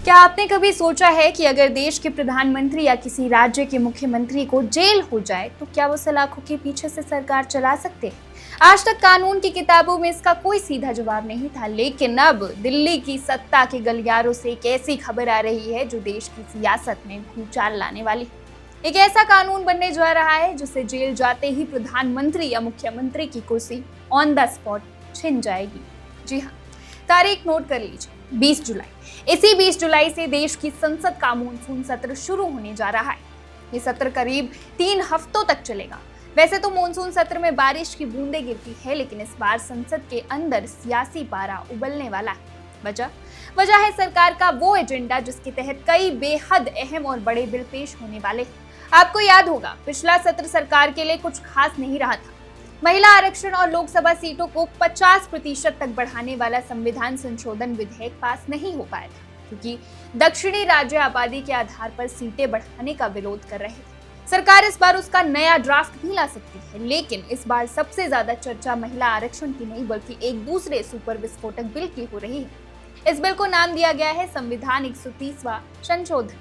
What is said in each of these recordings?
क्या आपने कभी सोचा है कि अगर देश के प्रधानमंत्री या किसी राज्य के मुख्यमंत्री को जेल हो जाए तो क्या वो सलाखों के पीछे से सरकार चला सकते हैं? आज तक कानून की किताबों में इसका कोई सीधा जवाब नहीं था, लेकिन अब दिल्ली की सत्ता के गलियारों से एक ऐसी खबर आ रही है जो देश की सियासत में भूचाल लाने वाली है। एक ऐसा कानून बनने जा रहा है जिससे जेल जाते ही प्रधानमंत्री या मुख्यमंत्री की कुर्सी ऑन द स्पॉट छिन जाएगी। जी हाँ, तारीख नोट कर लीजिए, 20 जुलाई। इसी 20 जुलाई से देश की संसद का मॉनसून सत्र शुरू होने जा रहा है। ये सत्र करीब 3 हफ्तों तक चलेगा। वैसे तो मॉनसून सत्र में बारिश की बूंदें गिरती है, लेकिन इस बार संसद के अंदर सियासी पारा उबलने वाला है। वजह है सरकार का वो एजेंडा जिसके तहत कई बेहद अहम और बड़े बिल पेश होने वाले हैं। आपको याद होगा, पिछला सत्र सरकार के लिए कुछ खास नहीं रहा था। महिला आरक्षण और लोकसभा सीटों को 50% तक बढ़ाने वाला संविधान संशोधन विधेयक पास नहीं हो पाया था, क्योंकि दक्षिणी राज्य आबादी के आधार पर सीटें बढ़ाने का विरोध कर रहे थे। सरकार इस बार उसका नया ड्राफ्ट भी ला सकती है, लेकिन इस बार सबसे ज्यादा चर्चा महिला आरक्षण की नहीं बल्कि एक दूसरे सुपर विस्फोटक बिल की हो रही है। इस बिल को नाम दिया गया है संविधान 130वां संशोधन,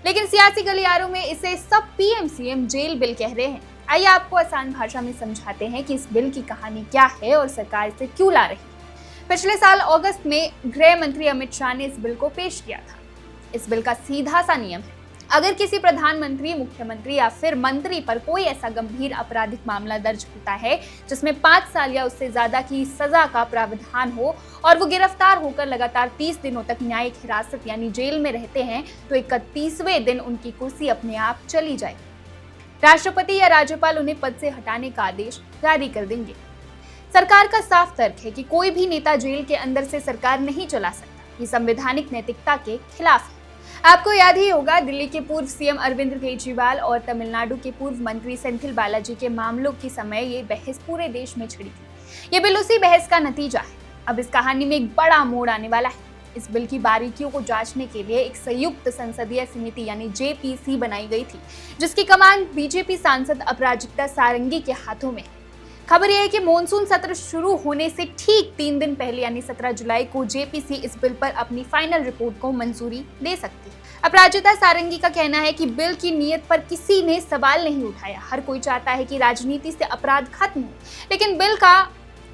लेकिन सियासी गलियारों में इसे सब पीएम सीएम जेल बिल कह रहे हैं। आइए आपको आसान भाषा में समझाते हैं कि इस बिल की कहानी क्या है और सरकार इसे क्यों ला रही है। पिछले साल अगस्त में गृह मंत्री अमित शाह ने इस बिल को पेश किया था। इस बिल का सीधा सा नियम है, अगर किसी प्रधानमंत्री, मुख्यमंत्री या फिर मंत्री पर कोई ऐसा गंभीर आपराधिक मामला दर्ज होता है जिसमें 5 साल या उससे ज्यादा की सजा का प्रावधान हो और वो गिरफ्तार होकर लगातार 30 दिनों तक न्यायिक हिरासत यानी जेल में रहते हैं, तो 31वें दिन उनकी कुर्सी अपने आप चली जाएगी। राष्ट्रपति या राज्यपाल उन्हें पद से हटाने का आदेश जारी कर देंगे। सरकार का साफ तर्क है कि कोई भी नेता जेल के अंदर से सरकार नहीं चला सकता। ये संवैधानिक नैतिकता के खिलाफ है। आपको याद ही होगा, दिल्ली के पूर्व सीएम अरविंद केजरीवाल और तमिलनाडु के पूर्व मंत्री सेंथिल बालाजी के मामलों के समय ये बहस पूरे देश में छिड़ी थी। ये बिल उसी बहस का नतीजा है। अब इस कहानी में एक बड़ा मोड़ आने वाला है। इस बिल की बारीकियों को जांचने के लिए एक संयुक्त संसदीय समिति यानी जेपीसी बनाई गई थी, जिसकी कमान बीजेपी सांसद अपराजिता सारंगी के हाथों में है। खबर यह है कि मॉनसून सत्र शुरू होने से ठीक 3 दिन पहले यानी 17 जुलाई को जेपीसी इस बिल पर अपनी फाइनल रिपोर्ट को मंजूरी दे सकती है। अपराजिता सारंगी का कहना है कि बिल की नीयत पर किसी ने सवाल नहीं उठाया। हर कोई चाहता है कि राजनीति से अपराध खत्म हो, लेकिन बिल का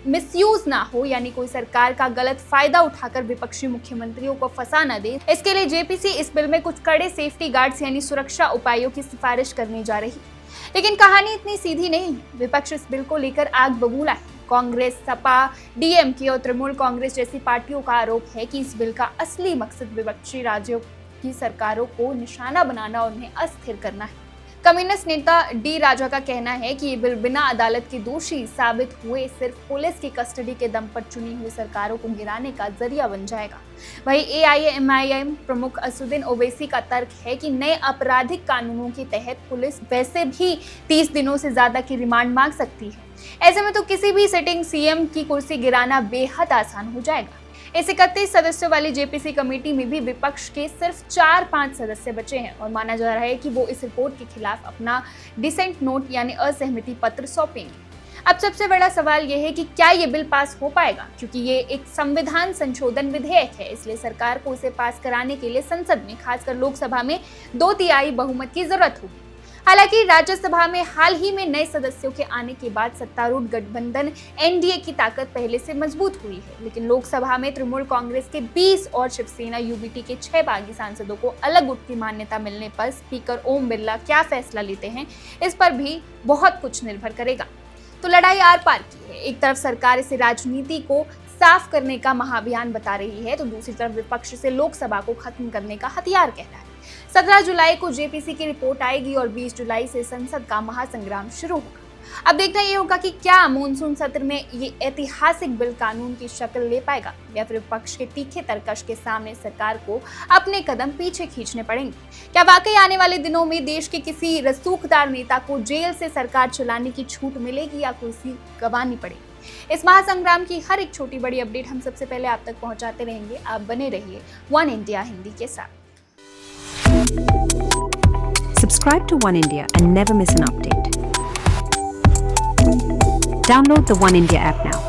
मिसयूज ना हो, यानी कोई सरकार का गलत फायदा उठाकर विपक्षी मुख्यमंत्रियों को फंसा न दे। इसके लिए जेपीसी इस बिल में कुछ कड़े सेफ्टी गार्ड्स यानी सुरक्षा उपायों की सिफारिश करने जा रही है। लेकिन कहानी इतनी सीधी नहीं। विपक्ष इस बिल को लेकर आग बबूला है। कांग्रेस, सपा, डीएमके और तृणमूल कांग्रेस जैसी पार्टियों का आरोप है कि इस बिल का असली मकसद विपक्षी राज्यों की सरकारों को निशाना बनाना और उन्हें अस्थिर करना है। कम्युनिस्ट नेता डी राजा का कहना है कि ये बिल बिना अदालत के दोषी साबित हुए सिर्फ पुलिस की कस्टडी के दम पर चुनी हुई सरकारों को गिराने का जरिया बन जाएगा। वहीं एआईएमआईएम प्रमुख असदुद्दीन ओवैसी का तर्क है कि नए आपराधिक कानूनों के तहत पुलिस वैसे भी 30 दिनों से ज्यादा की रिमांड मांग सकती है। ऐसे में तो किसी भी सिटिंग सीएम की कुर्सी गिराना बेहद आसान हो जाएगा। इस 31 सदस्यों वाली जेपीसी कमेटी में भी विपक्ष के सिर्फ 4-5 सदस्य बचे हैं और माना जा रहा है कि वो इस रिपोर्ट के खिलाफ अपना डिसेंट नोट यानी असहमति पत्र सौंपेंगे। अब सबसे बड़ा सवाल यह है कि क्या ये बिल पास हो पाएगा, क्योंकि ये एक संविधान संशोधन विधेयक है, इसलिए सरकार को इसे पास कराने के लिए संसद में, खासकर लोकसभा में 2/3 बहुमत की जरूरत होगी। हालांकि राज्यसभा में हाल ही में नए सदस्यों के आने के बाद सत्तारूढ़ गठबंधन एनडीए की ताकत पहले से मजबूत हुई है, लेकिन लोकसभा में तृणमूल कांग्रेस के 20 और शिवसेना यूबीटी के 6 बागी सांसदों को अलग गुट की मान्यता मिलने पर स्पीकर ओम बिरला क्या फैसला लेते हैं, इस पर भी बहुत कुछ निर्भर करेगा। तो लड़ाई आर पार की है। एक तरफ सरकार इसे राजनीति को साफ करने का महाअभियान बता रही है, तो दूसरी तरफ विपक्ष से लोकसभा को खत्म करने का हथियार कह रहा है। 17 जुलाई को जेपीसी की रिपोर्ट आएगी और 20 जुलाई से संसद का महासंग्राम शुरू होगा। अब देखना ये होगा कि क्या मॉनसून सत्र में ये ऐतिहासिक बिल कानून की शक्ल ले पाएगा या फिर विपक्ष के तीखे तरकश के सामने सरकार को अपने कदम पीछे खींचने पड़ेंगे। क्या वाकई आने वाले दिनों में देश के किसी रसूखदार नेता को जेल से सरकार चलाने की छूट मिलेगी या कुर्सी गंवानी पड़ेगी? इस महासंग्राम की हर एक छोटी बड़ी अपडेट हम सबसे पहले आप तक पहुंचाते रहेंगे। आप बने रहिए वन इंडिया हिंदी के साथ। Subscribe to One India and never miss an update. Download the One India app now.